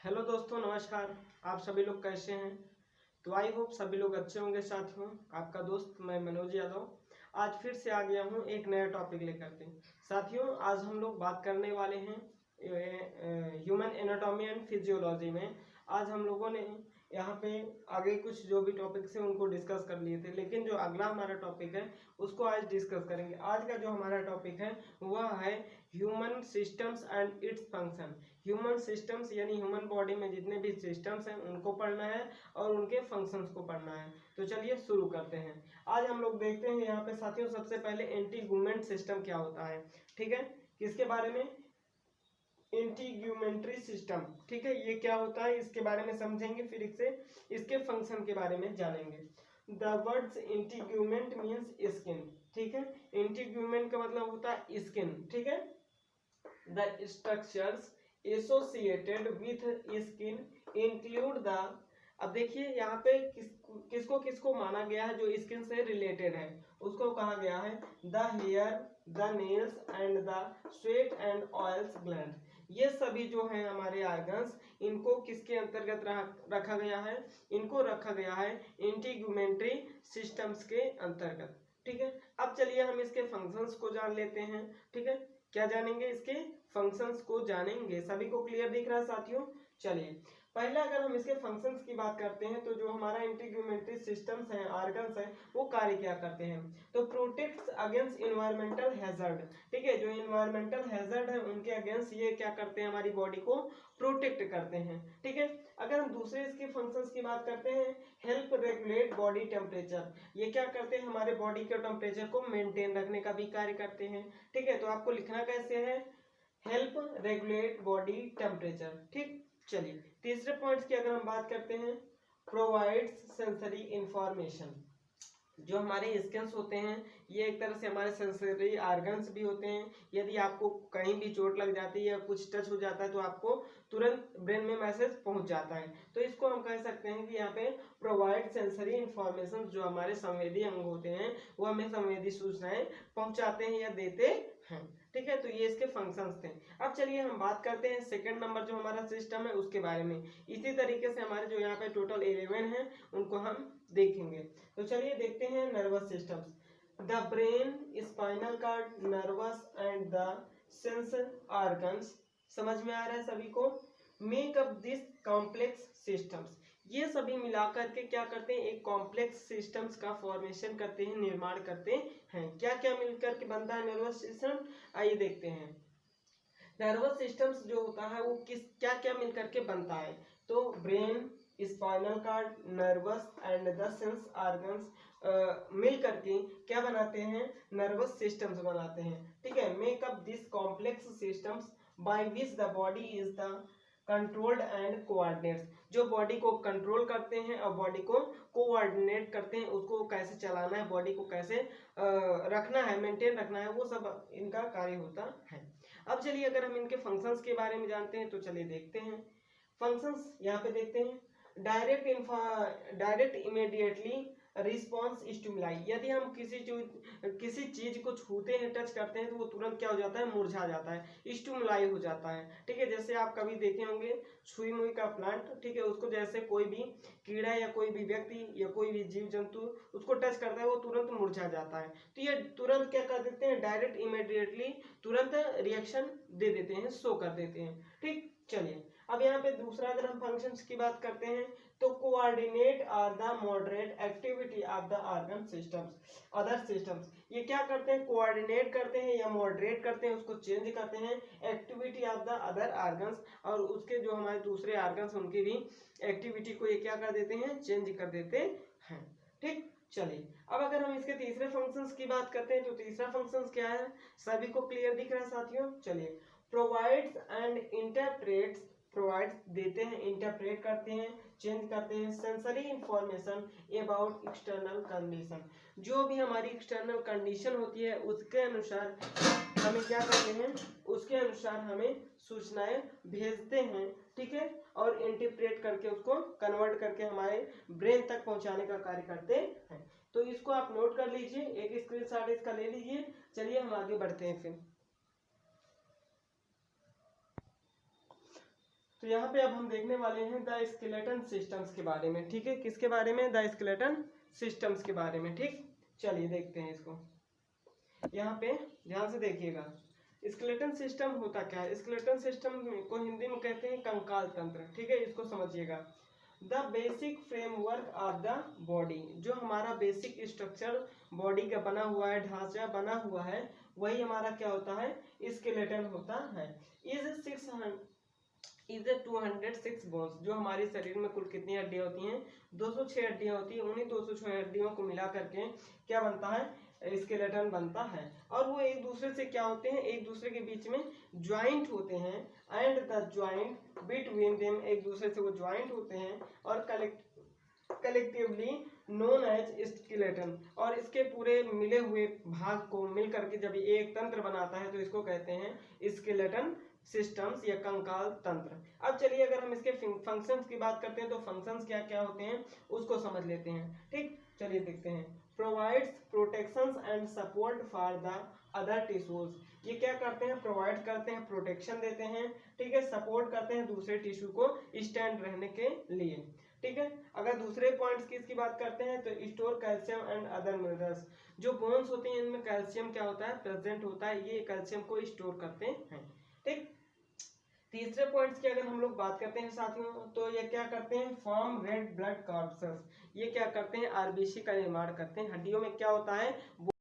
Hello दोस्तों, नमस्कार। आप सभी लोग कैसे हैं? तो आई होप सभी लोग अच्छे होंगे। साथियों, आपका दोस्त मैं मनोज यादव आज फिर से आ गया हूं एक नया टॉपिक लेकर के। साथियों, आज हम लोग बात करने वाले हैं ह्यूमन एनाटॉमी एंड फिजियोलॉजी में। आज हम लोगों ने यहाँ पे आगे कुछ जो भी टॉपिक्स हैं उनको डिस्कस कर लिए थे, लेकिन जो अगला हमारा टॉपिक है उसको आज डिस्कस करेंगे। आज का जो हमारा टॉपिक है वह है human systems and its function. Human systems यानी ह्यूमन बॉडी में जितने भी सिस्टम्स हैं उनको पढ़ना है और उनके फंक्शंस को पढ़ना है। तो चलिए शुरू करते हैं। आज हम लोग देखते हैं यहाँ पे साथियों, सबसे पहले एंटीगुमेंट सिस्टम क्या होता है। ठीक है, किसके बारे में? इंटीग्यूमेंट्री सिस्टम। ठीक है, ये क्या होता है इसके बारे में समझेंगे, फिर इसके फंक्शन के बारे में जानेंगे। The words integument means skin. ठीक है, इंटीग्यूमेंट का मतलब होता है स्किन। ठीक है, the structures associated with skin include the. अब देखिए यहाँ पे किसको किसको माना गया है जो स्किन से रिलेटेड है, उसको कहा गया है the hair, the nails and the sweat and oils gland. ये सभी जो है हमारे ऑर्गन्स, इनको किसके अंतर्गत रखा गया है? इनको रखा गया है इंटीग्यूमेंट्री सिस्टम्स के अंतर्गत। ठीक है, अब चलिए हम इसके फंक्शंस को जान लेते हैं। ठीक है, क्या जानेंगे? इसके फंक्शंस को जानेंगे। सभी को क्लियर दिख रहा है साथियों? चलिए, पहले अगर हम इसके फंक्शंस की बात करते हैं तो जो हमारा इंटीग्यूमेंट्री सिस्टम्स हैं, ऑर्गन्स हैं, वो कार्य क्या करते हैं? तो प्रोटेक्ट्स अगेंस्ट इन्वायरमेंटल हैजर्ड। ठीक है, जो इन्वायरमेंटल हैजर्ड है उनके अगेंस्ट ये क्या करते हैं? हमारी बॉडी को प्रोटेक्ट करते हैं। ठीक है, अगर हम दूसरे इसके फंक्शंस की बात करते हैं, हेल्प रेगुलेट बॉडी टेम्परेचर। ये क्या करते हैं? हमारे बॉडी के टेम्परेचर को मेंटेन रखने का भी कार्य करते हैं। ठीक है, तो आपको लिखना कैसे है? Help regulate body temperature. ठीक, चलिए तीसरे पॉइंट की अगर हम बात करते हैं, प्रोवाइड्स सेंसरी इंफॉर्मेशन। जो हमारे स्किन्स होते हैं ये एक तरह से हमारे सेंसरी ऑर्गन्स भी होते हैं। यदि आपको कहीं भी चोट लग जाती है या कुछ टच हो जाता है तो आपको तुरंत ब्रेन में मैसेज पहुंच जाता है। तो इसको हम कह सकते हैं कि यहाँ पे प्रोवाइड सेंसरी इंफॉर्मेशन। जो हमारे संवेदी अंग होते हैं वो हमें संवेदी सूचनाएं पहुंचाते हैं या देते हैं। ठीक है, तो ये इसके फंक्शंस थे। अब चलिए हम बात करते हैं सेकंड नंबर जो हमारा सिस्टम है उसके बारे में। इसी तरीके से हमारे जो यहाँ पे टोटल 11 हैं उनको हम देखेंगे। तो चलिए देखते हैं nervous systems. The brain, spinal cord, nerves and the sense organs. समझ में आ रहा है सभी को? Make up this complex systems. ये सभी मिलाकर के क्या करते हैं? एक कॉम्प्लेक्स सिस्टम्स का फॉर्मेशन करते हैं, निर्माण करते हैं। क्या क्या मिलकर के बनता है नर्वस सिस्टम? आइए देखते हैं। नर्वस सिस्टम्स जो होता है वो क्या क्या मिलकर के बनता है? तो brain, spinal cord, nerves and the sense organs मिल करके क्या बनाते हैं? नर्वस सिस्टम्स बनाते हैं। ठीक है, make up this complex systems by which the body is the controlled and coordinates. जो बॉडी को कंट्रोल करते हैं और बॉडी को कोऑर्डिनेट करते हैं, उसको कैसे चलाना है, बॉडी को कैसे रखना है, मेंटेन रखना है, वो सब इनका कार्य होता है। अब चलिए अगर हम इनके फंक्शंस के बारे में जानते हैं तो चलिए देखते हैं। फंक्शंस यहाँ पे देखते हैं। Direct immediately response stimuli. यदि हम किसी चीज को छूते हैं, टच करते हैं तो वो तुरंत क्या हो जाता है? मुरझा जाता है, स्टिमुलाई हो जाता है। ठीक है, जैसे आप कभी देखे होंगे सुई मुई का प्लांट। ठीक है, उसको जैसे कोई भी कीड़ा या कोई भी व्यक्ति या कोई भी जीव जंतु उसको टच करता है वो तुरंत मुरझा जाता है। तो ये तुरंत क्या कर देते हैं? डायरेक्ट इमीडिएटली तुरंत रिएक्शन दे देते हैं, शो कर देते हैं। ठीक, चलिए अब यहाँ पे दूसरा अगर हम फंक्शंस की बात करते हैं तो coordinate are the moderate activity of the organ systems other systems. ये क्या करते हैं? कोऑर्डिनेट करते हैं या मॉडरेट करते हैं, उसको चेंज करते हैं activity of the other organs, और उसके जो हमारे दूसरे ऑर्गन्स उनकी भी एक्टिविटी को ये क्या कर देते हैं? चेंज कर देते हैं। ठीक, चलिए अब अगर हम इसके तीसरे फंक्शंस की बात करते हैं तो तीसरा फंक्शंस क्या है? सभी को क्लियर दिख रहा है साथियों? चलिए, प्रोवाइड्स एंड इंटरप्रेट्स। प्रोवाइड्स देते हैं, इंटरप्रेट करते हैं, चेंज करते हैं sensory information about external condition. जो भी हमारी एक्सटर्नल कंडीशन होती है उसके अनुसार हमें क्या करते हैं? उसके अनुसार हमें सूचनाएं भेजते हैं। ठीक है, और इंटरप्रेट करके उसको कन्वर्ट करके हमारे ब्रेन तक पहुंचाने का कार्य करते हैं। तो इसको आप नोट कर लीजिए, एक स्क्रीनशॉट इसका ले लीजिए। चलिए हम आगे बढ़ते हैं फिर। तो यहाँ पे अब हम देखने वाले हैं द स्केलेटन सिस्टम्स के बारे में, ठीक है। किसके बारे में? द स्केलेटन सिस्टम्स के बारे में, ठीक। चलिए देखते हैं इसको। यहाँ पे ध्यान से देखिएगा, स्केलेटन सिस्टम होता क्या है? स्केलेटन सिस्टम को हिंदी में कहते हैं कंकाल तंत्र, ठीक है। इसको समझिएगा। The basic framework of the body, जो हमारा बेसिक स्ट्रक्चर बॉडी का बना हुआ है, ढांचा बना हुआ है, वही हमारा क्या होता है? स्केलेटन होता है। इज 206 बोन्स, जो हमारे शरीर में कुल कितनी हड्डियां होती हैं? 206 हड्डियां होती हैं। उन्हीं 206 हड्डियों को मिला करके क्या बनता है? स्केलेटन बनता है। और वो एक दूसरे से क्या होते हैं? एक दूसरे के बीच में ज्वाइंट होते हैं। And the joint between them, एक दूसरे से वो ज्वाइंट होते हैं और कलेक्टिवली नोन एज स्केलेटन, और इसके पूरे मिले हुए भाग को मिल करके जब ये एक तंत्र बनाता है तो इसको कहते हैं स्केलेटन सिस्टम्स या कंकाल तंत्र। अब चलिए अगर हम इसके फंक्शंस की बात करते हैं तो फंक्शंस क्या क्या होते हैं उसको समझ लेते हैं, ठीक। चलिए देखते हैं। Provides protections and support for the other tissues, ये क्या करते हैं? प्रोवाइड करते हैं, प्रोटेक्शन देते हैं, ठीक है। सपोर्ट करते हैं दूसरे टिश्यू को स्टैंड रहने के लिए, ठीक है। अगर दूसरे पॉइंट्स की इसकी बात करते हैं तो store calcium and other minerals, जो बोन्स होती हैं इनमें कैल्शियम क्या होता है? प्रेजेंट होता है, ये कैल्शियम को स्टोर करते हैं, ठीक। तीसरे पॉइंट्स की अगर हम लोग बात करते हैं साथियों, तो ये क्या करते हैं? फॉर्म रेड ब्लड कॉर्पसेस, ये क्या करते हैं? आरबीसी का निर्माण करते हैं। हड्डियों में क्या होता है?